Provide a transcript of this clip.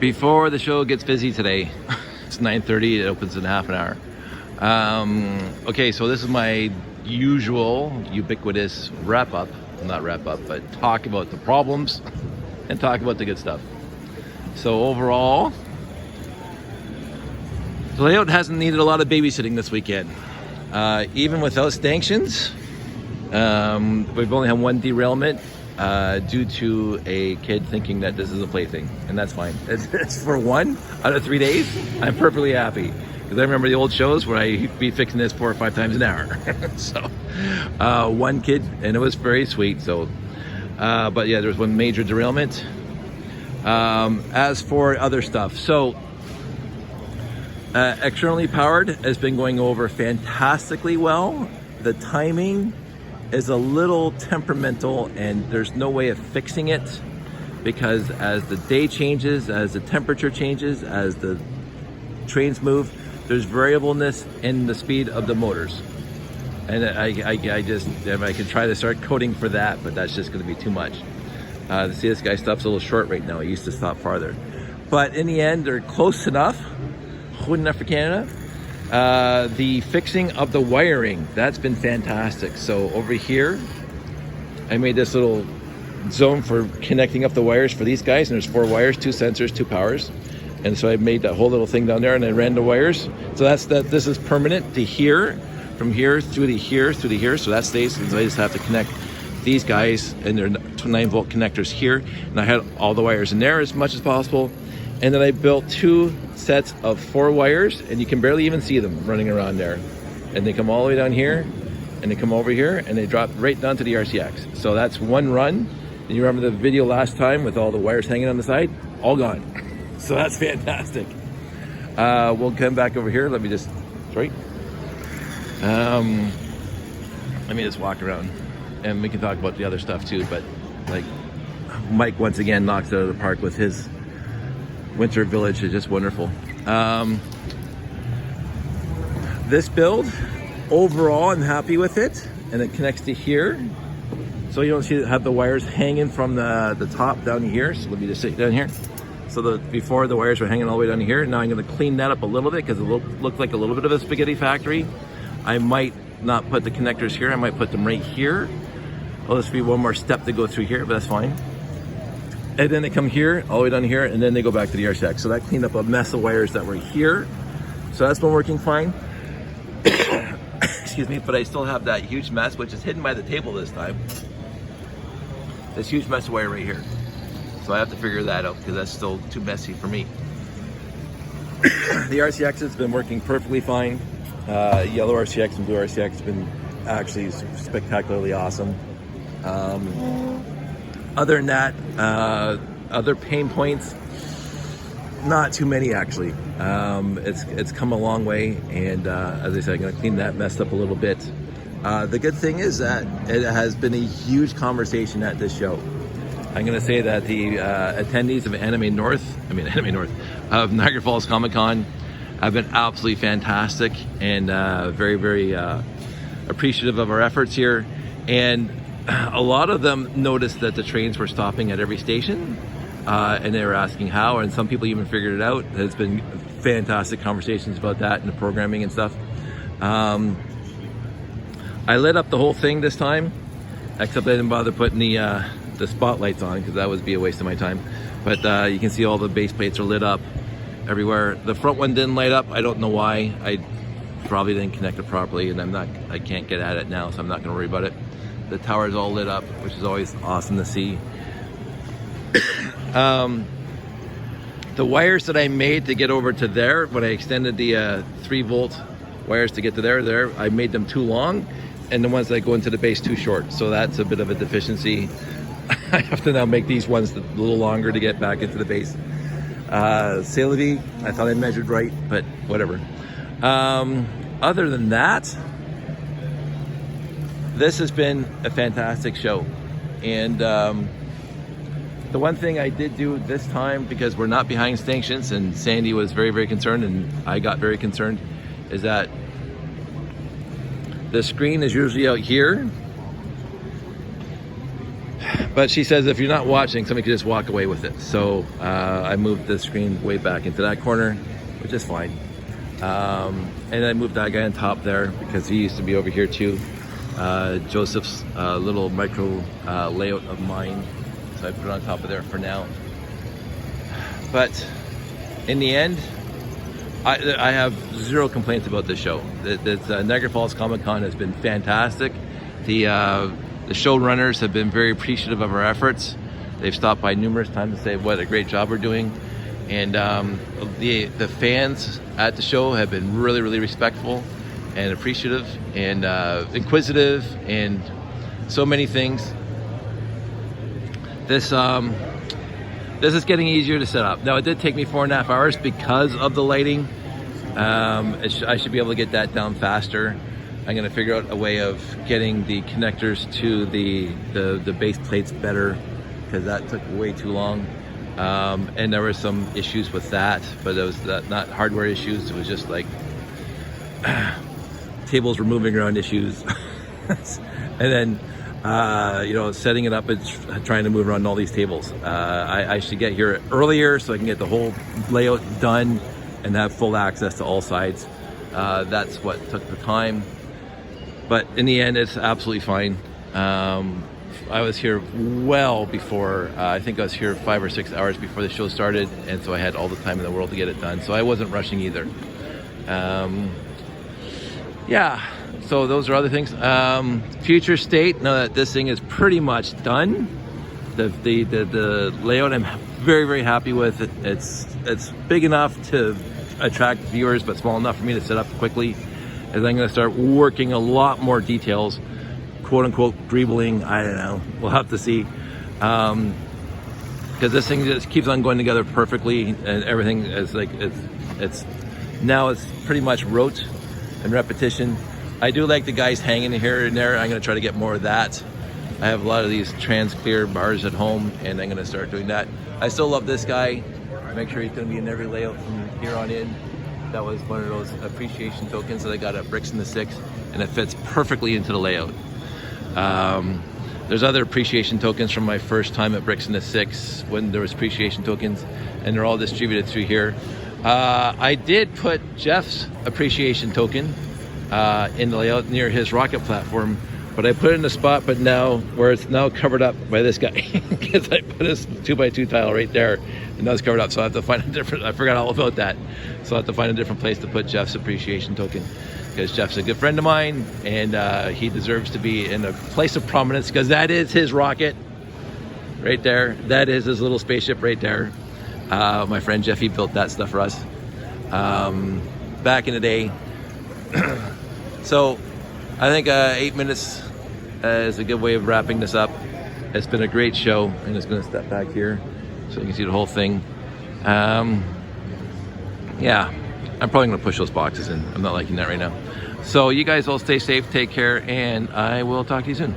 Before the show gets busy today, it's 9:30, it opens in half an hour. Okay, so this is my usual ubiquitous wrap-up, not wrap-up, but talk about the problems and talk about the good stuff. So overall, the layout hasn't needed a lot of babysitting this weekend. Even without sanctions, we've only had one derailment due to a kid thinking that this is a plaything, and that's fine. It's for 1 out of 3 days. I'm perfectly happy because I remember the old shows where I'd be fixing this 4 or 5 times an hour. So one kid, and it was very sweet. So, but yeah, there was one major derailment. As for other stuff, so externally powered has been going over fantastically well. The timing is a little temperamental, and there's no way of fixing it because as the day changes, as the temperature changes, as the trains move, there's variableness in the speed of the motors. And I can try to start coding for that, but that's just going to be too much. See, this guy stops a little short right now. He used to stop farther. But in the end, they're close enough, good enough for Canada. The fixing of the wiring, that's been fantastic. So over here, I made this little zone for connecting up the wires for these guys, and there's 4 wires, 2 sensors, 2 powers. And so I made that whole little thing down there, and I ran the wires. So that's that. This is permanent to here, from here through to here, through to here. So that stays. So I just have to connect these guys and their 9-volt connectors here. And I had all the wires in there as much as possible. And then I built 2 sets of 4 wires, and you can barely even see them running around there. And they come all the way down here, and they come over here, and they drop right down to the RCX. So that's one run. And you remember the video last time with all the wires hanging on the side? All gone. So that's fantastic. We'll come back over here. Let me just, let me just walk around, and we can talk about the other stuff too. But like Mike once again knocks it out of the park with his winter village. Is just wonderful. This build overall, I'm happy with it, and it connects to here, so you don't see have the wires hanging from the top down here. So let me just sit down here. So before the wires were hanging all the way down here. Now I'm going to clean that up a little bit because it looked like a little bit of a spaghetti factory. I might not put the connectors here. I might put them right here. Oh, this will be one more step to go through here, but that's fine. And then they come here, all the way down here, and then they go back to the RCX. So that cleaned up a mess of wires that were here. So that's been working fine. Excuse me, but I still have that huge mess, which is hidden by the table this time. This huge mess of wire right here. So I have to figure that out because that's still too messy for me. The RCX has been working perfectly fine. Yellow RCX and blue RCX have been actually spectacularly awesome. Other than that, other pain points, not too many actually. It's come a long way, and as I said, I'm going to clean that mess up a little bit. The good thing is that it has been a huge conversation at this show. I'm going to say that the attendees of of Niagara Falls Comic Con have been absolutely fantastic and very, very appreciative of our efforts here. And a lot of them noticed that the trains were stopping at every station, and they were asking how, and some people even figured it out. There's been fantastic conversations about that and the programming and stuff. I lit up the whole thing this time, except I didn't bother putting the spotlights on because that would be a waste of my time. But you can see all the base plates are lit up everywhere. The front one didn't light up. I don't know why. I probably didn't connect it properly, and I can't get at it now, so I'm not going to worry about it. The tower is all lit up, which is always awesome to see. The wires that I made to get over to there, when I extended the 3-volt wires to get to there, I made them too long, and the ones that go into the base too short. So that's a bit of a deficiency. I have to now make these ones a little longer to get back into the base. C'est la vie. I thought I measured right, but whatever. Other than that, this has been a fantastic show. And the one thing I did do this time, because we're not behind sanctions, and Sandy was very, very concerned, and I got very concerned, is that the screen is usually out here. But she says if you're not watching, somebody could just walk away with it. So I moved the screen way back into that corner, which is fine. And I moved that guy on top there because he used to be over here too. Joseph's little micro layout of mine. So I put it on top of there for now. But in the end, I have zero complaints about this show. Niagara Falls Comic Con has been fantastic. The showrunners have been very appreciative of our efforts. They've stopped by numerous times to say what a great job we're doing. And the fans at the show have been really, really respectful and appreciative and inquisitive and so many things. This is getting easier to set up. Now, it did take me 4.5 hours because of the lighting. I should be able to get that down faster. I'm going to figure out a way of getting the connectors to the base plates better because that took way too long. And there were some issues with that, but it was not hardware issues. It was just like tables were moving around issues. And then, setting it up and trying to move around all these tables. I should get here earlier so I can get the whole layout done and have full access to all sides. That's what took the time. But in the end, it's absolutely fine. I was here well before, I think I was here 5 or 6 hours before the show started, and so I had all the time in the world to get it done. So I wasn't rushing either. Yeah, so those are other things. Future state, now that this thing is pretty much done, the layout I'm very, very happy with. It's big enough to attract viewers, but small enough for me to set up quickly. As I'm going to start working a lot more details, quote unquote greebling, I don't know, we'll have to see. Because this thing just keeps on going together perfectly, and everything is like, it's pretty much rote and repetition. I do like the guys hanging here and there. I'm going to try to get more of that. I have a lot of these trans clear bars at home, and I'm going to start doing that. I still love this guy. Make sure he's going to be in every layout from here on in. That was one of those appreciation tokens that I got at Bricks in the Six, and it fits perfectly into the layout. There's other appreciation tokens from my first time at Bricks in the Six when there was appreciation tokens, and they're all distributed through here. I did put Jeff's appreciation token in the layout near his rocket platform, but I put it in a spot, but now where it's now covered up by this guy because I put this 2x2 tile right there, and now it's covered up. So I have to find a different. I forgot all about that, so I have to find a different place to put Jeff's appreciation token because Jeff's a good friend of mine, and he deserves to be in a place of prominence because that is his rocket right there. That is his little spaceship right there. My friend Jeffy built that stuff for us back in the day. So I think 8 minutes is a good way of wrapping this up. It's been a great show. I'm just going to step back here so you can see the whole thing. Yeah, I'm probably going to push those boxes in. I'm not liking that right now. So you guys all stay safe, take care, and I will talk to you soon.